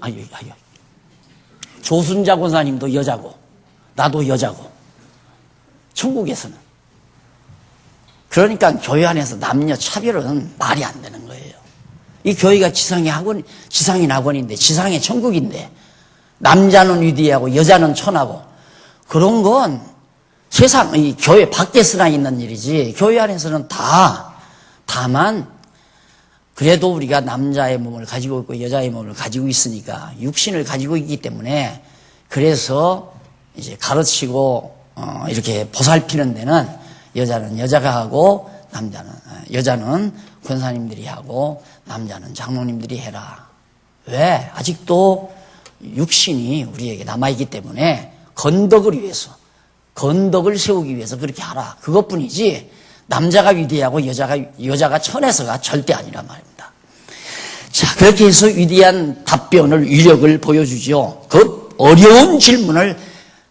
조순자 권사님도 여자고 나도 여자고, 천국에서는. 그러니까 교회 안에서 남녀 차별은 말이 안 되는 거예요. 이 교회가 지상의 낙원인데, 지상의 천국인데, 남자는 위대하고 여자는 천하고, 그런 건 세상, 이 교회 밖에서나 있는 일이지, 교회 안에서는 다만 그래도 우리가 남자의 몸을 가지고 있고 여자의 몸을 가지고 있으니까 육신을 가지고 있기 때문에 그래서 이제 가르치고 이렇게 보살피는 데는 여자는 여자가 하고 여자는 권사님들이 하고 남자는 장로님들이 해라. 왜? 아직도 육신이 우리에게 남아있기 때문에 건덕을 위해서, 건덕을 세우기 위해서 그렇게 하라. 그것뿐이지 남자가 위대하고 여자가 천해서가 절대 아니란 말입니다. 자, 그렇게 해서 위대한 답변을, 위력을 보여주죠. 그 어려운 질문을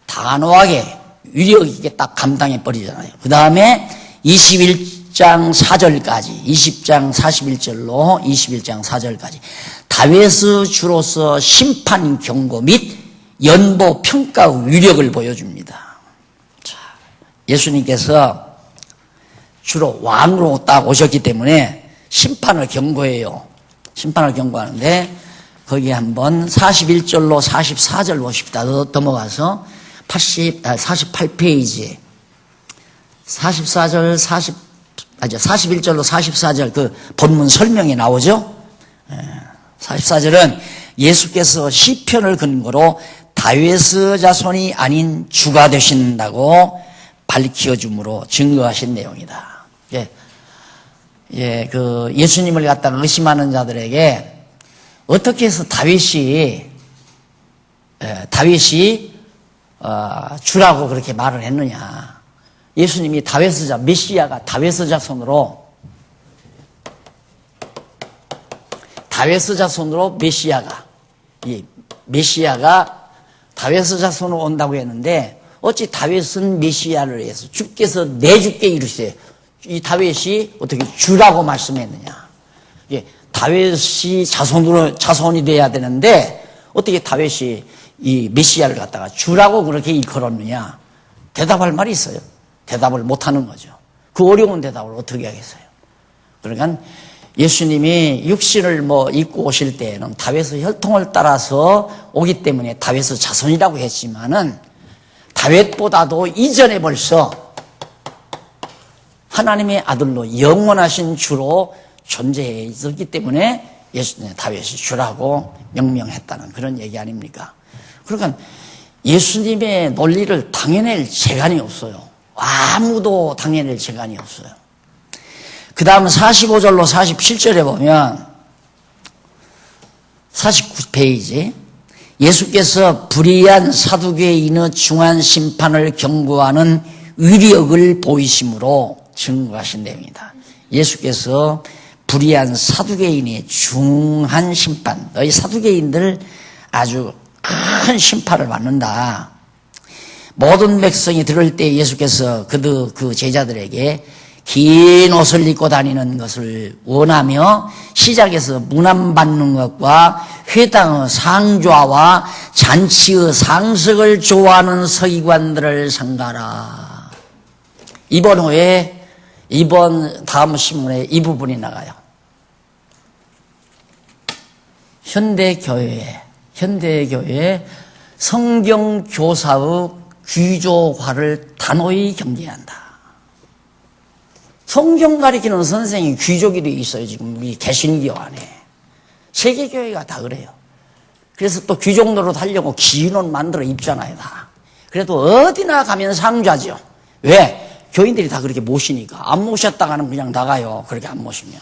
단호하게 위력 있게 딱 감당해 버리잖아요. 그 다음에 21장 4절까지, 20장 41절로 21장 4절까지 다윗의 주로서 심판 경고 및 연보 평가 위력을 보여줍니다. 자, 예수님께서 주로 왕으로 딱 오셨기 때문에 심판을 경고해요. 심판을 경고하는데 거기에 한번 41절로 44절 보십시다. 넘어가서 48페이지에 41절로 44절 그 본문 설명이 나오죠. 44절은 예수께서 시편을 근거로 다윗의 자손이 아닌 주가 되신다고 밝혀줌으로 증거하신 내용이다. 그 예수님을 갖다가 의심하는 자들에게 어떻게 해서 다윗이 주라고 그렇게 말을 했느냐. 예수님이 메시아가 다윗의 자손으로 메시아가 다윗의 자손으로 온다고 했는데 어찌 다윗은 메시아를 위해서 주께서 내주께 이르시되 이 다윗이 어떻게 주라고 말씀했느냐. 다윗이 자손이 돼야 되는데 어떻게 다윗이 이 메시아를 갖다가 주라고 그렇게 일컬었느냐. 대답할 말이 있어요. 대답을 못하는 거죠. 그 어려운 대답을 어떻게 하겠어요. 그러니까 예수님이 육신을 입고 오실 때에는 다윗의 혈통을 따라서 오기 때문에 다윗의 자손이라고 했지만은 다윗보다도 이전에 벌써 하나님의 아들로 영원하신 주로 존재해 있었기 때문에 다윗이 주라고 명명했다는 그런 얘기 아닙니까? 그러니까 예수님의 논리를 당해낼 재간이 없어요. 아무도 당해낼 재간이 없어요. 그 다음 45절로 47절에 보면 49페이지 예수께서 불의한 사두개인의 중한 심판을 경고하는 위력을 보이심으로 증거하신 내용이다. 예수께서 불의한 사두개인의 중한 심판, 너희 사두개인들 아주 큰 심판을 받는다. 모든 백성이 들을 때 예수께서 그 제자들에게 긴 옷을 입고 다니는 것을 원하며 시작에서 문안받는 것과 회당의 상좌와 잔치의 상석을 좋아하는 서기관들을 상가라. 이번 다음 신문에 이 부분이 나가요. 현대교회에 성경교사의 귀족화를 단호히 경계한다. 성경 가리키는 선생이 귀족이 되어 있어요. 지금 우리 개신교 안에. 세계교회가 다 그래요. 그래서 또 귀족 노릇 하려고 긴 옷 만들어 입잖아요. 다. 그래도 어디나 가면 상좌죠. 왜? 교인들이 다 그렇게 모시니까. 안 모셨다가는 그냥 나가요. 그렇게 안 모시면.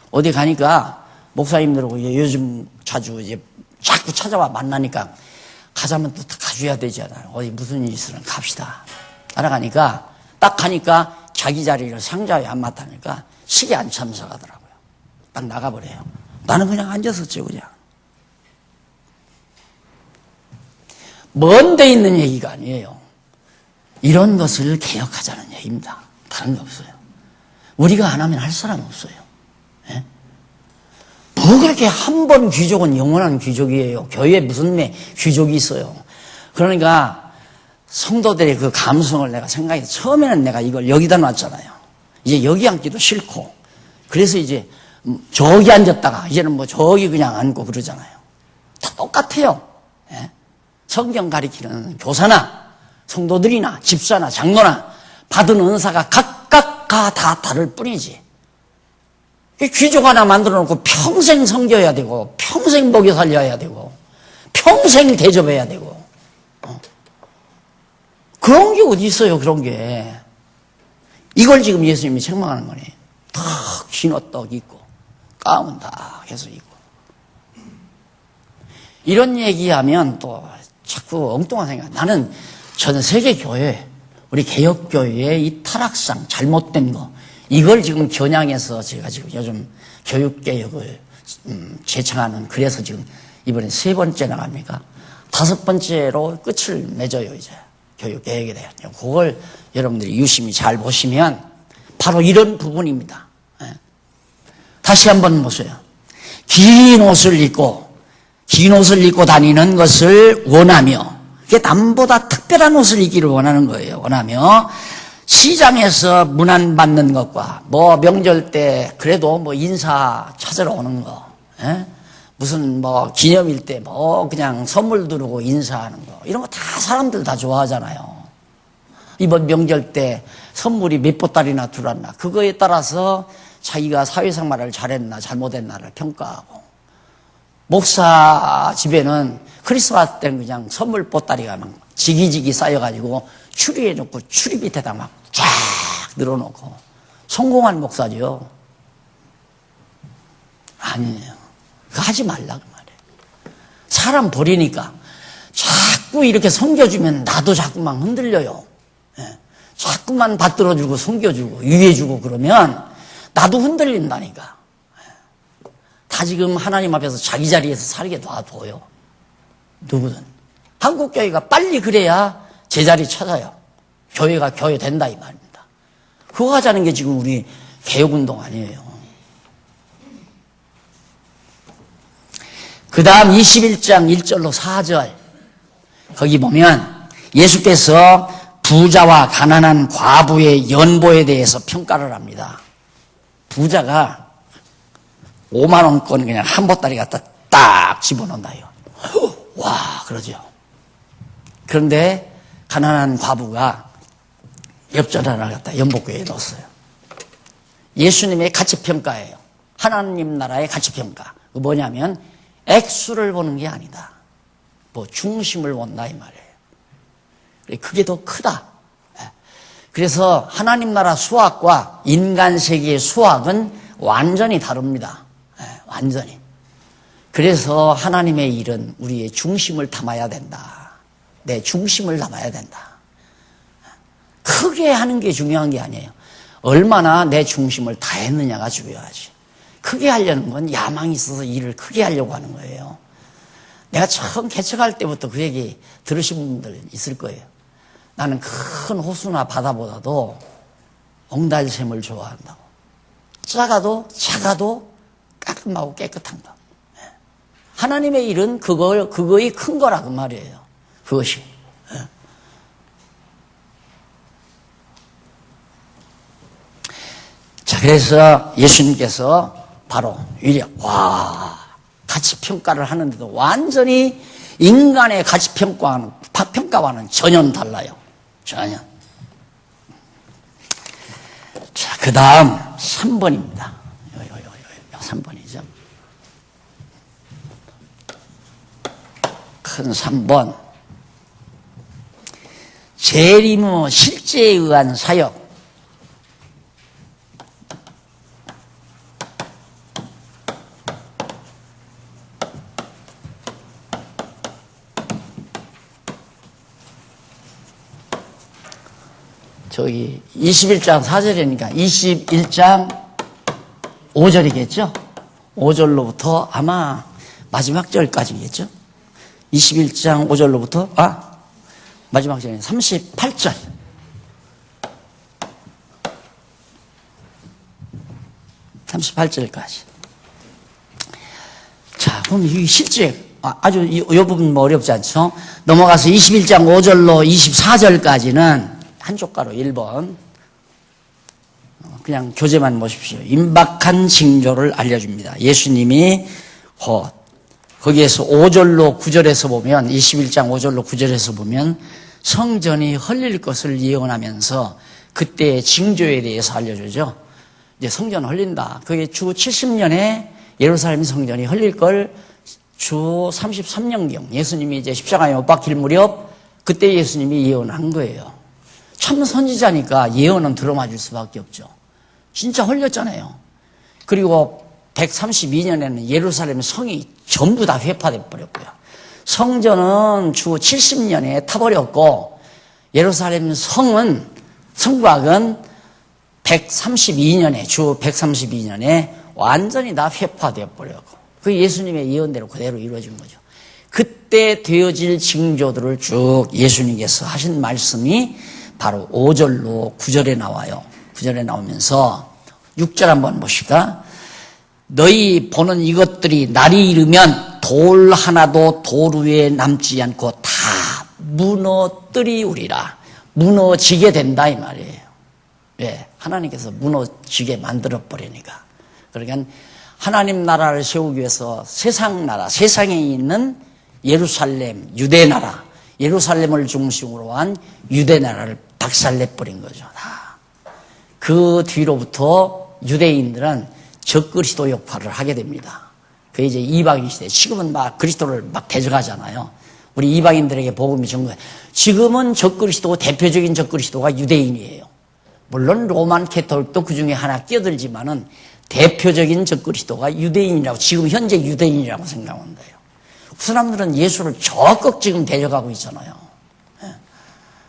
어디 가니까 목사님들하고 요즘 자주 자꾸 찾아와 만나니까 가자면 또 가줘야 되잖아요. 어디 무슨 일 있으면 갑시다. 따라가니까 딱 가니까 자기 자리를 상자에 안 맡다니까 식에 안 참석하더라고요. 딱 나가버려요. 나는 그냥 앉았었죠, 그냥. 먼 데 있는 얘기가 아니에요. 이런 것을 개혁하자는 얘기입니다. 다른 게 없어요. 우리가 안 하면 할 사람 없어요. 예? 뭐 그렇게 한 번 귀족은 영원한 귀족이에요. 교회에 무슨 귀족이 있어요. 그러니까 성도들의 그 감성을 내가 생각해서 처음에는 내가 이걸 여기다 놨잖아요. 이제 여기 앉기도 싫고 그래서 이제 저기 앉았다가 이제는 저기 그냥 앉고 그러잖아요. 다 똑같아요. 예? 성경 가리키는 교사나 성도들이나 집사나 장로나 받은 은사가 각각 다 다를 뿐이지 귀족 하나 만들어 놓고 평생 섬겨야 되고, 평생 먹여 살려야 되고, 평생 대접해야 되고. 그런 게 어디 있어요, 그런 게. 이걸 지금 예수님이 책망하는 거네. 탁 쥐어떡 있고, 가운 다 해서 입고. 이런 얘기하면 또 자꾸 엉뚱한 생각. 나는 전 세계 교회, 우리 개혁교회의 이 타락상, 잘못된 거, 이걸 지금 겨냥해서 제가 지금 요즘 교육개혁을 제청하는, 그래서 지금 이번에 3번째 나갑니까? 5번째로 끝을 맺어요, 이제. 교육개혁에 대한. 그걸 여러분들이 유심히 잘 보시면 바로 이런 부분입니다. 다시 한번 보세요. 긴 옷을 입고 다니는 것을 원하며, 그게 남보다 특별한 옷을 입기를 원하는 거예요. 원하며, 시장에서 문안받는 것과, 명절 때, 그래도 인사 찾으러 오는 거, 무슨 기념일 때 그냥 선물 두르고 인사하는 거, 이런 거 다 사람들 다 좋아하잖아요. 이번 명절 때 선물이 몇 보따리나 들어왔나, 그거에 따라서 자기가 사회생활을 잘했나 잘못했나를 평가하고, 목사 집에는 크리스마스 때는 그냥 선물 보따리가 막 지기지기 쌓여가지고 추리해놓고 추리 밑에다 막 쫙 늘어놓고, 성공한 목사죠. 아니에요. 그거 하지 말라 그 말이에요. 사람 버리니까 자꾸 이렇게 섬겨주면 나도 자꾸만 흔들려요. 자꾸만 받들어주고 섬겨주고 위해주고 그러면 나도 흔들린다니까. 다 지금 하나님 앞에서 자기 자리에서 살게 놔둬요. 누구든. 한국교회가 빨리 그래야 제자리 찾아요. 교회가 교회 된다 이 말입니다. 그거 하자는 게 지금 우리 개혁운동 아니에요. 그 다음 21장 1절로 4절 거기 보면 예수께서 부자와 가난한 과부의 연보에 대해서 평가를 합니다. 부자가 5만 원권 그냥 한 보따리 갖다 딱 집어넣는다요. 와, 그러죠. 그런데 가난한 과부가 엽전 하나 갖다 연복구에 넣었어요. 예수님의 가치평가예요. 하나님 나라의 가치평가. 그 뭐냐면 액수를 보는 게 아니다. 중심을 본다 이 말이에요. 그게 더 크다. 그래서 하나님 나라 수학과 인간 세계의 수학은 완전히 다릅니다. 완전히. 그래서 하나님의 일은 우리의 중심을 담아야 된다. 내 중심을 담아야 된다. 크게 하는 게 중요한 게 아니에요. 얼마나 내 중심을 다했느냐가 중요하지. 크게 하려는 건 야망이 있어서 일을 크게 하려고 하는 거예요. 내가 처음 개척할 때부터 그 얘기 들으신 분들 있을 거예요. 나는 큰 호수나 바다보다도 옹달샘을 좋아한다고. 작아도 깔끔하고 깨끗한 거. 하나님의 일은 그거의 큰 거라 그 말이에요. 그것이. 자, 그래서 예수님께서 바로 가치평가를 하는데도 완전히 인간의 가치평가와는 전혀 달라요. 전혀. 자, 그 다음 3번입니다. 3번이죠. 큰 3번. 재림의 실제에 의한 사역. 저기 21장 4절이니까 21장 5절이겠죠? 5절로부터 아마 마지막 절까지겠죠? 21장 5절로부터 마지막 절이 38절. 38절까지. 자, 그럼 이 실제 아주 이 부분 어렵지 않죠? 넘어가서 21장 5절로 24절까지는 한 조가로 1번. 그냥 교재만 보십시오. 임박한 징조를 알려줍니다. 예수님이 곧 거기에서 5절로 9절에서 보면 21장 5절로 9절에서 보면 성전이 헐릴 것을 예언하면서 그때의 징조에 대해서 알려주죠. 이제 성전 헐린다. 그게 주 70년에 예루살렘 성전이 헐릴 걸 주 33년경 예수님이 이제 십자가에 못 박힐 무렵 그때 예수님이 예언한 거예요. 참 선지자니까 예언은 들어맞을 수밖에 없죠. 진짜 헐렸잖아요. 그리고 132년에는 예루살렘 성이 전부 다 회파돼 버렸고요. 성전은 주 70년에 타버렸고 예루살렘 성곽은 132년에 주 132년에 완전히 다 회파돼 버렸고 그 예수님의 예언대로 그대로 이루어진 거죠. 그때 되어질 징조들을 쭉 예수님께서 하신 말씀이 바로 5절로 9절에 나와요. 9절에 나오면서 6절 한번 봅시다. 너희 보는 이것들이 날이 이르면 돌 하나도 돌 위에 남지 않고 다 무너뜨리우리라. 무너지게 된다 이 말이에요. 왜? 하나님께서 무너지게 만들어버리니까. 그러니까 하나님 나라를 세우기 위해서 세상에 있는 예루살렘, 유대나라, 예루살렘을 중심으로 한 유대나라를 박살내버린 거죠. 다. 그 뒤로부터 유대인들은 적그리스도 역할을 하게 됩니다. 그게 이제 이방인 시대. 지금은 막 그리스도를 막 대적하잖아요. 우리 이방인들에게 복음이 전 거예요. 지금은 적그리스도, 대표적인 적그리스도가 유대인이에요. 물론 로만 캐톨릭도 그 중에 하나 끼어들지만은 대표적인 적그리스도가 유대인이라고, 지금 현재 유대인이라고 생각한대요. 그 사람들은 예수를 적극 지금 대적하고 있잖아요.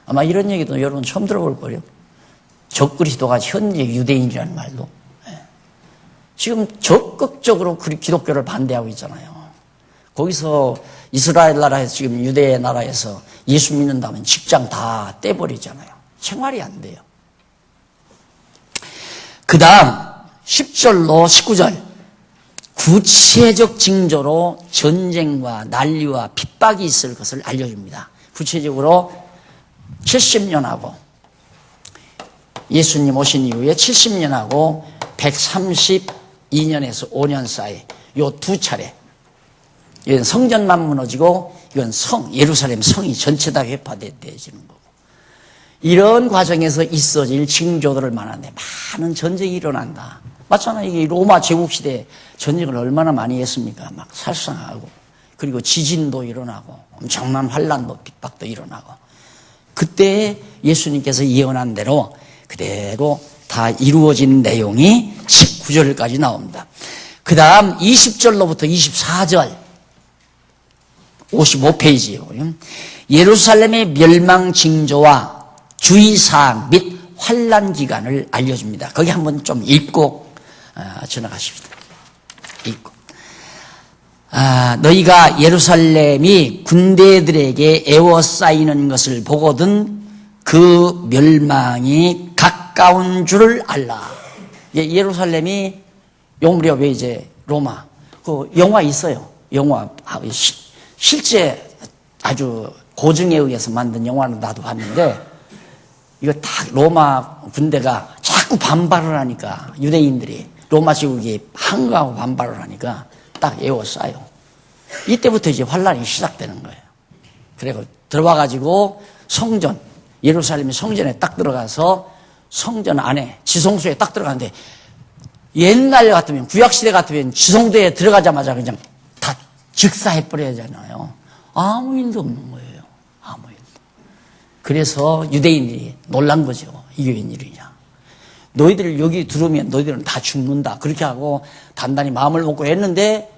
아마 이런 얘기도 여러분 처음 들어볼 거예요. 적그리스도가 현재 유대인이라는 말도. 지금 적극적으로 기독교를 반대하고 있잖아요. 거기서 이스라엘 나라에서 지금 유대 나라에서 예수 믿는다면 직장 다 떼버리잖아요. 생활이 안 돼요. 그 다음 10절로 19절 구체적 징조로 전쟁과 난리와 핍박이 있을 것을 알려줍니다. 구체적으로 70년하고 예수님 오신 이후에 70년하고 132년에서 5년 사이 요 두 차례, 이건 성전만 무너지고 이건 예루살렘 성이 전체 다 회파되어지는 거고, 이런 과정에서 있어질 징조들을 말하는데 많은 전쟁이 일어난다. 맞잖아요. 이게 로마 제국시대 전쟁을 얼마나 많이 했습니까? 막 살상하고, 그리고 지진도 일어나고, 엄청난 환란도 핍박도 일어나고, 그때 예수님께서 예언한 대로 그대로 다 이루어진 내용이 19절까지 나옵니다. 그 다음 20절로부터 24절, 55페이지예요. 예루살렘의 멸망 징조와 주의사항 및 환란 기간을 알려줍니다. 거기 한번 좀 읽고 지나가십시다. 읽고. 너희가 예루살렘이 군대들에게 에워싸이는 것을 보거든 그 멸망이 가까운 줄을 알라. 예루살렘이 용무렵에 이제 로마, 그 영화 있어요. 영화, 실제 아주 고증에 의해서 만든 영화는 나도 봤는데, 이거 다 로마 군대가 자꾸 반발을 하니까, 유대인들이 로마 제국이 항거하고 반발을 하니까 딱 에워싸요. 이때부터 이제 환란이 시작되는 거예요. 그리고 들어와가지고 성전, 예루살렘 성전에 딱 들어가서 성전 안에 지성소에 딱 들어가는데, 옛날 같으면, 구약시대 같으면 지성소에 들어가자마자 그냥 다 즉사해버려야 하잖아요. 아무 일도 없는 거예요. 아무 일도. 그래서 유대인들이 놀란 거죠. 이게 웬일이냐. 너희들 여기 들어오면 너희들은 다 죽는다. 그렇게 하고 단단히 마음을 먹고 했는데,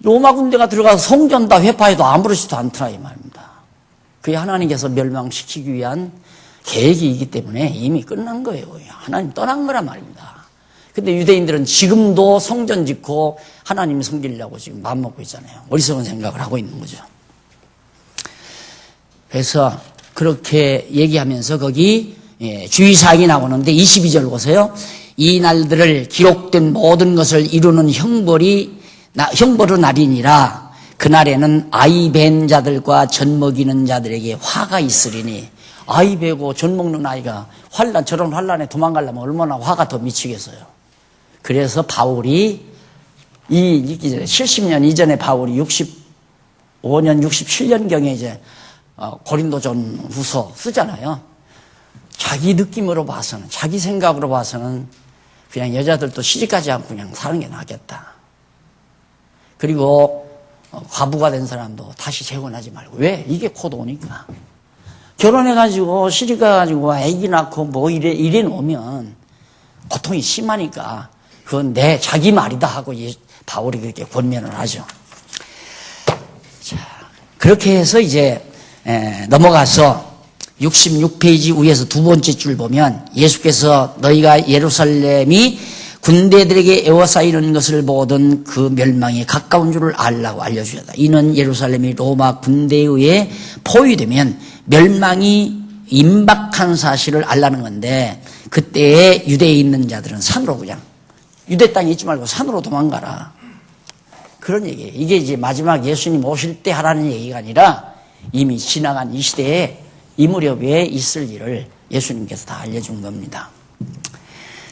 로마 군대가 들어가서 성전 다 회파해도 아무렇지도 않더라 이 말입니다. 그게 하나님께서 멸망시키기 위한 계획이기 때문에 이미 끝난 거예요. 하나님 떠난 거란 말입니다. 근데 유대인들은 지금도 성전 짓고 하나님 섬기려고 지금 마음먹고 있잖아요. 어리석은 생각을 하고 있는 거죠. 그래서 그렇게 얘기하면서 거기 주의사항이 나오는데 22절 보세요. 이 날들을 기록된 모든 것을 이루는 형벌의 날이니라. 그날에는 아이 벤 자들과 젖 먹이는 자들에게 화가 있으리니. 아이 베고 젖 먹는 아이가 저런 환란에 도망가려면 얼마나 화가 더 미치겠어요. 그래서 바울이 70년 이전에 바울이 65년, 67년경에 이제 고린도전 후서 쓰잖아요. 자기 느낌으로 봐서는, 자기 생각으로 봐서는 그냥 여자들도 시집가지 않고 그냥 사는 게 낫겠다. 그리고 과부가 된 사람도 다시 재혼하지 말고. 왜? 이게 곧 오니까. 결혼해가지고 시집가가지고 애기 낳고 뭐 이래 놓으면 고통이 심하니까 그건 내 자기 말이다 하고 바울이 그렇게 권면을 하죠. 자, 그렇게 해서 이제 넘어가서 66페이지 위에서 두 번째 줄 보면 예수께서 너희가 예루살렘이 군대들에게 에워싸이는 것을 보던 그 멸망이 가까운 줄을 알라고 알려주셨다. 이는 예루살렘이 로마 군대에 의해 포위되면 멸망이 임박한 사실을 알라는 건데 그때에 유대에 있는 자들은 산으로 그냥 유대 땅에 있지 말고 산으로 도망가라. 그런 얘기예요. 이게 이제 마지막 예수님 오실 때 하라는 얘기가 아니라 이미 지나간 이 시대에 이 무렵에 있을 일을 예수님께서 다 알려준 겁니다.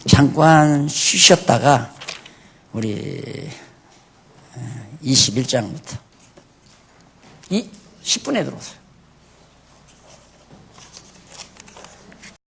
잠깐 쉬셨다가 우리 21장부터 10분에 들어오세요.